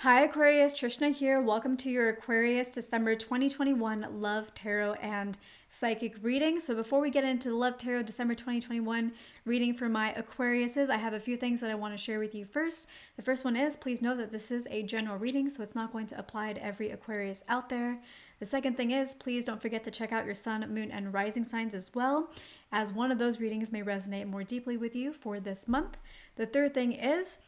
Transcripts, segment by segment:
Hi Aquarius, Trishna here. Welcome to your Aquarius December 2021 Love Tarot and Psychic reading. So before we get into the Love Tarot December 2021 reading for my Aquariuses, I have a few things that I want to share with you first. The first one is, please know that this is a general reading, so it's not going to apply to every Aquarius out there. The second thing is, please don't forget to check out your sun, moon, and rising signs as well, as one of those readings may resonate more deeply with you for this month. The third thing is,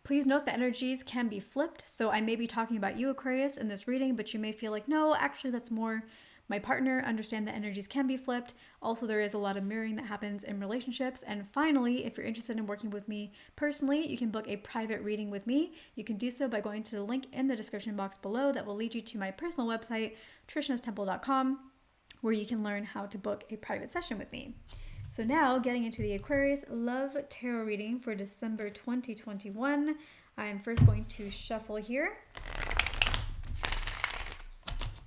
please note the energies can be flipped. So I may be talking about you, Aquarius, in this reading, but you may feel like, no, actually that's more my partner. Understand that energies can be flipped. Also, there is a lot of mirroring that happens in relationships. And finally, if you're interested in working with me personally, you can book a private reading with me. You can do so by going to the link in the description box below that will lead you to my personal website, trishnastemple.com, where you can learn how to book a private session with me. So now, getting into the Aquarius Love Tarot reading for December 2021, I am first going to shuffle here.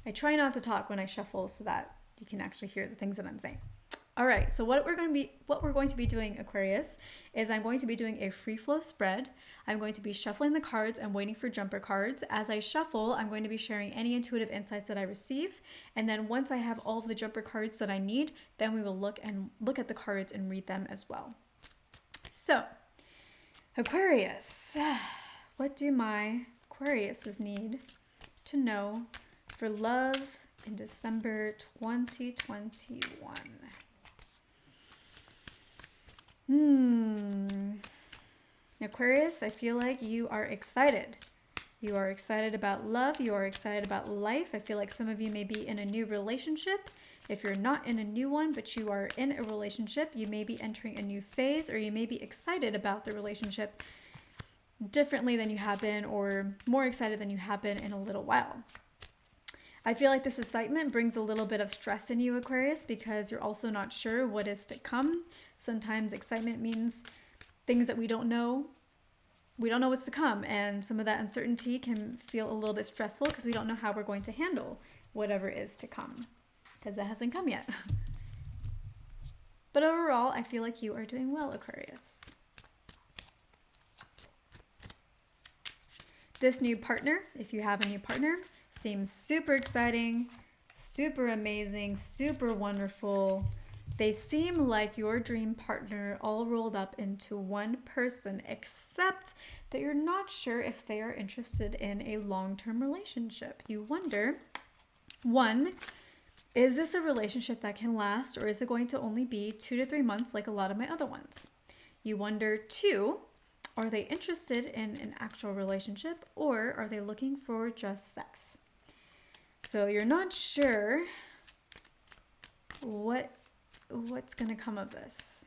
I try not to talk when I shuffle so that you can actually hear the things that I'm saying. All right, so what we're going to be doing, Aquarius, is I'm going to be doing a free flow spread. I'm going to be shuffling the cards and waiting for jumper cards. As I shuffle, I'm going to be sharing any intuitive insights that I receive. And then once I have all of the jumper cards that I need, then we will look at the cards and read them as well. So, Aquarius, what do my Aquariuses need to know for love in December 2021? Aquarius, I feel like you are excited. You are excited about love. You are excited about life. I feel like some of you may be in a new relationship. If you're not in a new one, but you are in a relationship, you may be entering a new phase, or you may be excited about the relationship differently than you have been, or more excited than you have been in a little while. I feel like this excitement brings a little bit of stress in you, Aquarius, because you're also not sure what is to come. Sometimes excitement means things that we don't know. We don't know what's to come, and some of that uncertainty can feel a little bit stressful because we don't know how we're going to handle whatever is to come, because that hasn't come yet. But overall, I feel like you are doing well, Aquarius. This new partner, if you have a new partner, seems super exciting, super amazing, super wonderful. They seem like your dream partner all rolled up into one person, except that you're not sure if they are interested in a long-term relationship. You wonder, one, is this a relationship that can last, or is it going to only be 2 to 3 months like a lot of my other ones? You wonder, two, are they interested in an actual relationship, or are they looking for just sex? So you're not sure what's going to come of this.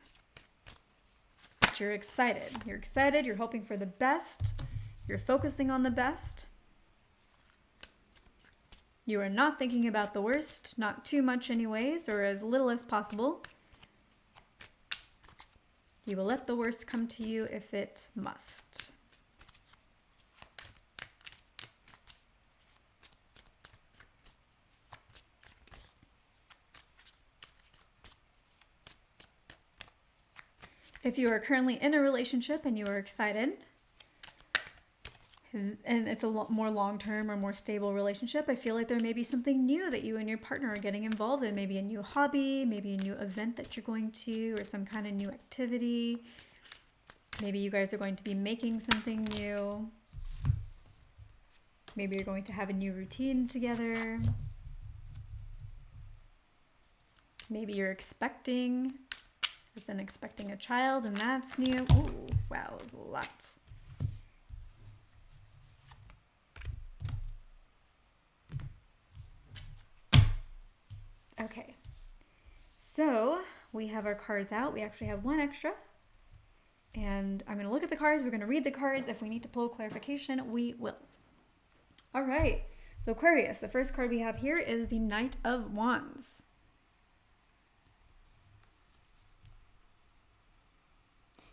But you're excited. You're excited. You're hoping for the best. You're focusing on the best. You are not thinking about the worst, not too much anyways, or as little as possible. You will let the worst come to you if it must. If you are currently in a relationship and you are excited, and it's a more long-term or more stable relationship, I feel like there may be something new that you and your partner are getting involved in. Maybe a new hobby, maybe a new event that you're going to, or some kind of new activity. Maybe you guys are going to be making something new. Maybe you're going to have a new routine together. Maybe you're expecting a child, and that's new. Ooh, wow, it was a lot. Okay, so we have our cards out. We actually have one extra, and I'm going to look at the cards. We're going to read the cards. If we need to pull clarification, we will. All right, so Aquarius, the first card we have here is the Knight of Wands.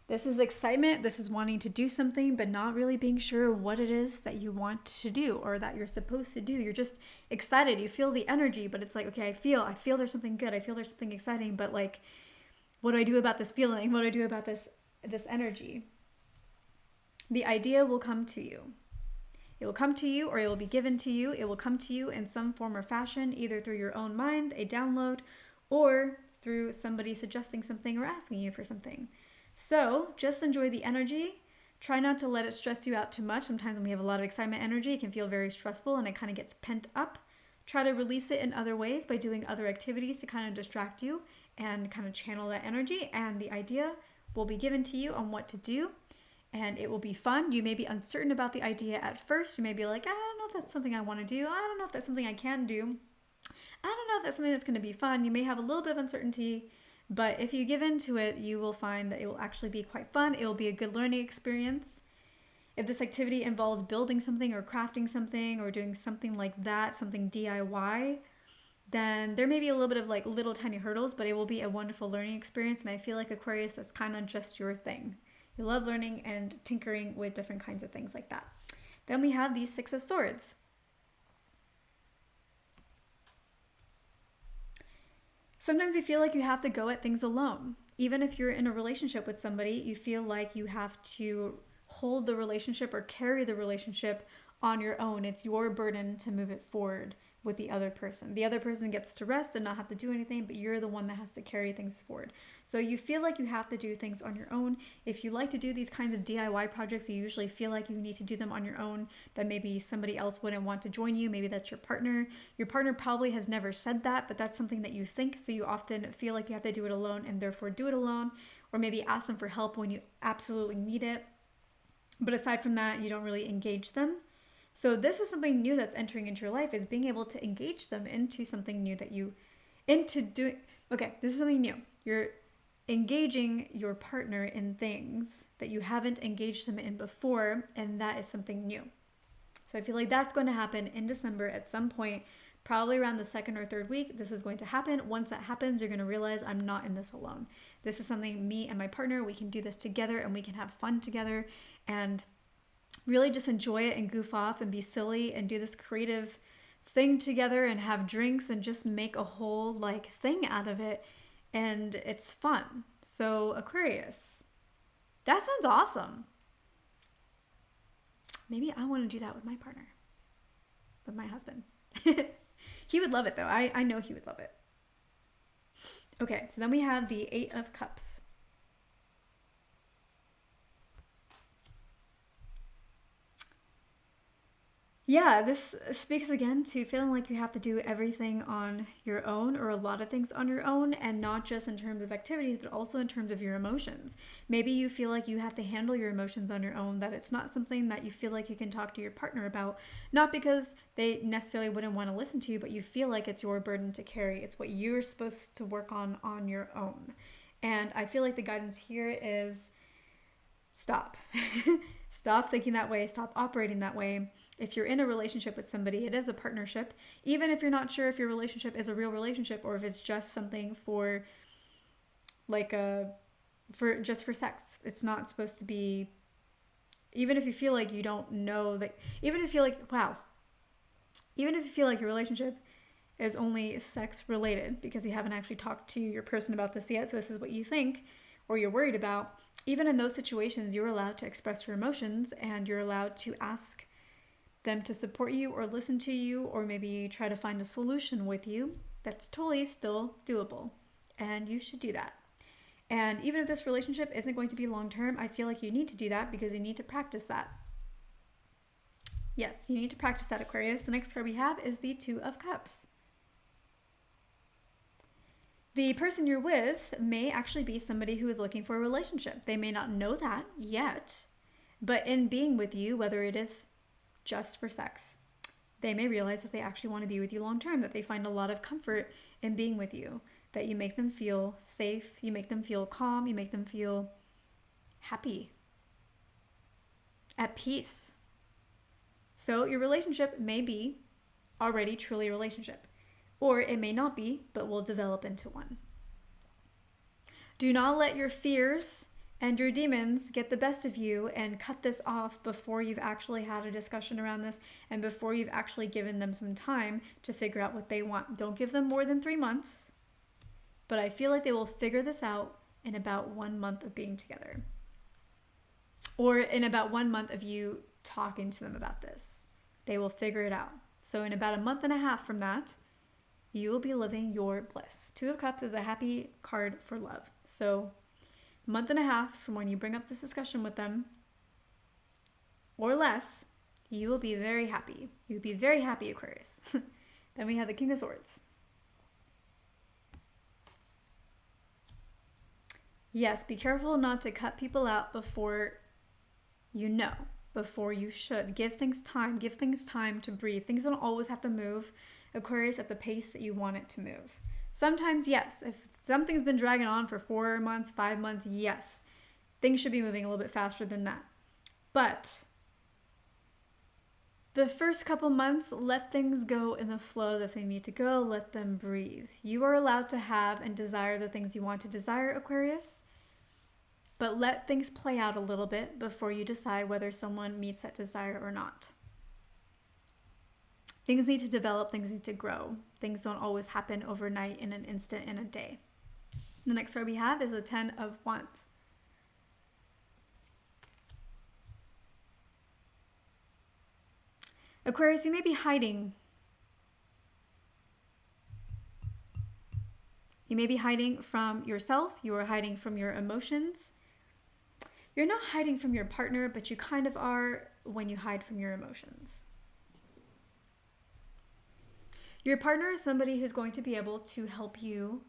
This is excitement. This is wanting to do something, but not really being sure what it is that you want to do or that you're supposed to do. You're just excited. You feel the energy, but it's like, okay, I feel there's something good. I feel there's something exciting, but like, what do I do about this feeling? What do I do about this energy? The idea will come to you. It will come to you or it will be given to you. It will come to you in some form or fashion, either through your own mind, a download, or through somebody suggesting something or asking you for something. So just enjoy the energy. Try not to let it stress you out too much. Sometimes when we have a lot of excitement energy, it can feel very stressful and it kind of gets pent up. Try to release it in other ways by doing other activities to kind of distract you and kind of channel that energy. And the idea will be given to you on what to do. And it will be fun. You may be uncertain about the idea at first. You may be like, I don't know if that's something I want to do. I don't know if that's something I can do. I don't know if that's something that's going to be fun. You may have a little bit of uncertainty, but if you give into it, you will find that it will actually be quite fun. It will be a good learning experience. If this activity involves building something or crafting something or doing something like that, something DIY, then there may be a little bit of like little tiny hurdles, but it will be a wonderful learning experience. And I feel like Aquarius, that's kind of just your thing. You love learning and tinkering with different kinds of things like that. Then we have the Six of Swords. Sometimes you feel like you have to go at things alone. Even if you're in a relationship with somebody, you feel like you have to hold the relationship or carry the relationship on your own. It's your burden to move it forward with the other person. The other person gets to rest and not have to do anything, but you're the one that has to carry things forward. So you feel like you have to do things on your own. If you like to do these kinds of DIY projects, you usually feel like you need to do them on your own, that maybe somebody else wouldn't want to join you. Maybe that's your partner. Your partner probably has never said that, but that's something that you think. So you often feel like you have to do it alone and therefore do it alone, or maybe ask them for help when you absolutely need it. But aside from that, you don't really engage them. So this is something new that's entering into your life, is being able to engage them into something new that you, okay, this is something new. You're engaging your partner in things that you haven't engaged them in before, and that is something new. So I feel like that's going to happen in December at some point, probably around the second or third week. This is going to happen. Once that happens, you're going to realize I'm not in this alone. This is something me and my partner, we can do this together and we can have fun together and really just enjoy it and goof off and be silly and do this creative thing together and have drinks and just make a whole like thing out of it. And it's fun. So Aquarius, that sounds awesome. Maybe I want to do that with my partner, with my husband. He would love it though. I know he would love it. Okay, so then we have the Eight of Cups. Yeah, this speaks again to feeling like you have to do everything on your own, or a lot of things on your own, and not just in terms of activities, but also in terms of your emotions. Maybe you feel like you have to handle your emotions on your own, that it's not something that you feel like you can talk to your partner about, not because they necessarily wouldn't want to listen to you, but you feel like it's your burden to carry. It's what you're supposed to work on your own. And I feel like the guidance here is stop. Stop thinking that way. Stop operating that way. If you're in a relationship with somebody, it is a partnership. Even if you're not sure if your relationship is a real relationship or if it's just something for for sex. It's not supposed to be, even if you feel like you don't know that, even if you feel like your relationship is only sex related because you haven't actually talked to your person about this yet, so this is what you think or you're worried about, even in those situations, you're allowed to express your emotions and you're allowed to ask them to support you or listen to you or maybe try to find a solution with you. That's totally still doable, and you should do that. And even if this relationship isn't going to be long term, I feel like you need to do that because you need to practice that. Yes, you need to practice that, Aquarius. The next card we have is the Two of Cups. The person you're with may actually be somebody who is looking for a relationship. They may not know that yet, but in being with you, whether it is just for sex, they may realize that they actually want to be with you long term, that they find a lot of comfort in being with you, that you make them feel safe, you make them feel calm, you make them feel happy, at peace. So your relationship may be already truly a relationship, or it may not be, but will develop into one. Do not let your fears and your demons get the best of you and cut this off before you've actually had a discussion around this and before you've actually given them some time to figure out what they want. Don't give them more than 3 months, but I feel like they will figure this out in about 1 month of being together, or in about 1 month of you talking to them about this. They will figure it out. So in about a month and a half from that, you will be living your bliss. Two of Cups is a happy card for love. So a month and a half from when you bring up this discussion with them, or less, you will be very happy. You'll be very happy, Aquarius. Then we have the King of Swords. Yes, be careful not to cut people out before before you should. Give things time to breathe. Things don't always have to move, Aquarius, at the pace that you want it to move. Sometimes, yes, if something's been dragging on for 4 months, 5 months, yes, things should be moving a little bit faster than that. But the first couple months, let things go in the flow that they need to go. Let them breathe. You are allowed to have and desire the things you want to desire, Aquarius. But let things play out a little bit before you decide whether someone meets that desire or not. Things need to develop. Things need to grow. Things don't always happen overnight, in an instant, in a day. The next card we have is the 10 of Wands. Aquarius, you may be hiding. You may be hiding from yourself. You are hiding from your emotions. You're not hiding from your partner, but you kind of are when you hide from your emotions. Your partner is somebody who's going to be able to help you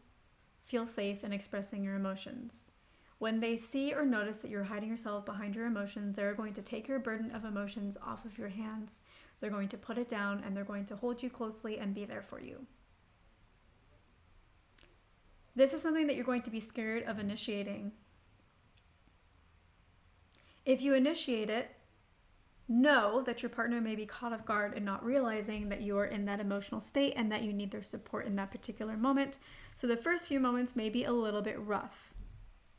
feel safe in expressing your emotions. When they see or notice that you're hiding yourself behind your emotions, they're going to take your burden of emotions off of your hands. They're going to put it down and they're going to hold you closely and be there for you. This is something that you're going to be scared of initiating. If you initiate it, know that your partner may be caught off guard and not realizing that you are in that emotional state and that you need their support in that particular moment. So the first few moments may be a little bit rough.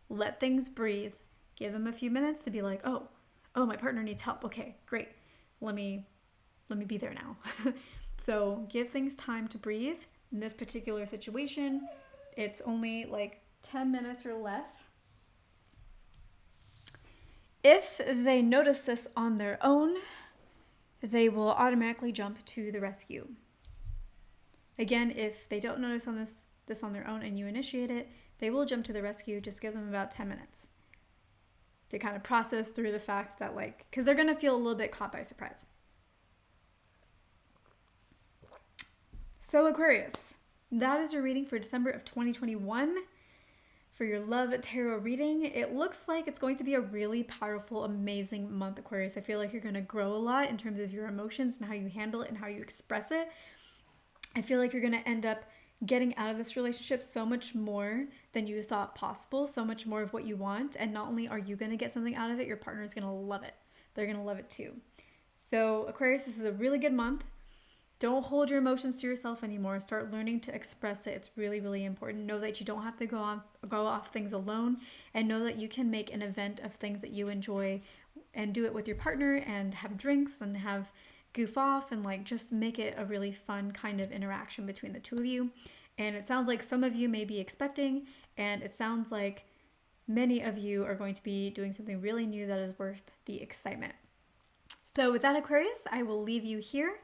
Let things breathe. Give them a few minutes to be like, oh, my partner needs help. Okay, great. Let me be there now. So give things time to breathe. In this particular situation, it's only like 10 minutes or less. If they notice this on their own, they will automatically jump to the rescue. Again, if they don't notice this on their own and you initiate it, they will jump to the rescue. Just give them about 10 minutes to kind of process through the fact that, because they're going to feel a little bit caught by surprise. So Aquarius, that is your reading for December of 2021. For your love tarot reading, it looks like it's going to be a really powerful, amazing month, Aquarius. I feel like you're going to grow a lot in terms of your emotions and how you handle it and how you express it. I feel like you're going to end up getting out of this relationship so much more than you thought possible, so much more of what you want. And not only are you going to get something out of it, your partner is going to love it. They're going to love it too. So Aquarius, this is a really good month. Don't hold your emotions to yourself anymore. Start learning to express it. It's really, really important. Know that you don't have to go off things alone, and know that you can make an event of things that you enjoy and do it with your partner and have drinks and have goof off and just make it a really fun kind of interaction between the two of you. And it sounds like some of you may be expecting, and it sounds like many of you are going to be doing something really new that is worth the excitement. So with that, Aquarius, I will leave you here.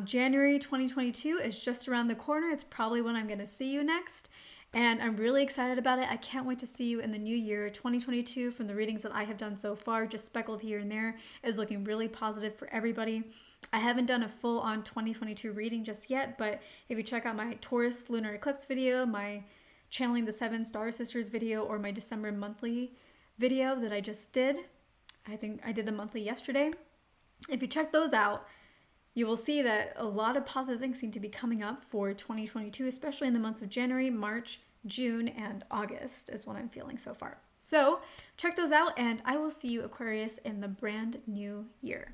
January 2022 is just around the corner. It's probably when I'm going to see you next. And I'm really excited about it. I can't wait to see you in the new year. 2022, from the readings that I have done so far, just speckled here and there, is looking really positive for everybody. I haven't done a full-on 2022 reading just yet, but if you check out my Taurus lunar eclipse video, my channeling the 7 star sisters video, or my December monthly video that I just did, I think I did the monthly yesterday. If you check those out, you will see that a lot of positive things seem to be coming up for 2022, especially in the months of January, March, June, and August is what I'm feeling so far. So check those out, and I will see you, Aquarius, in the brand new year.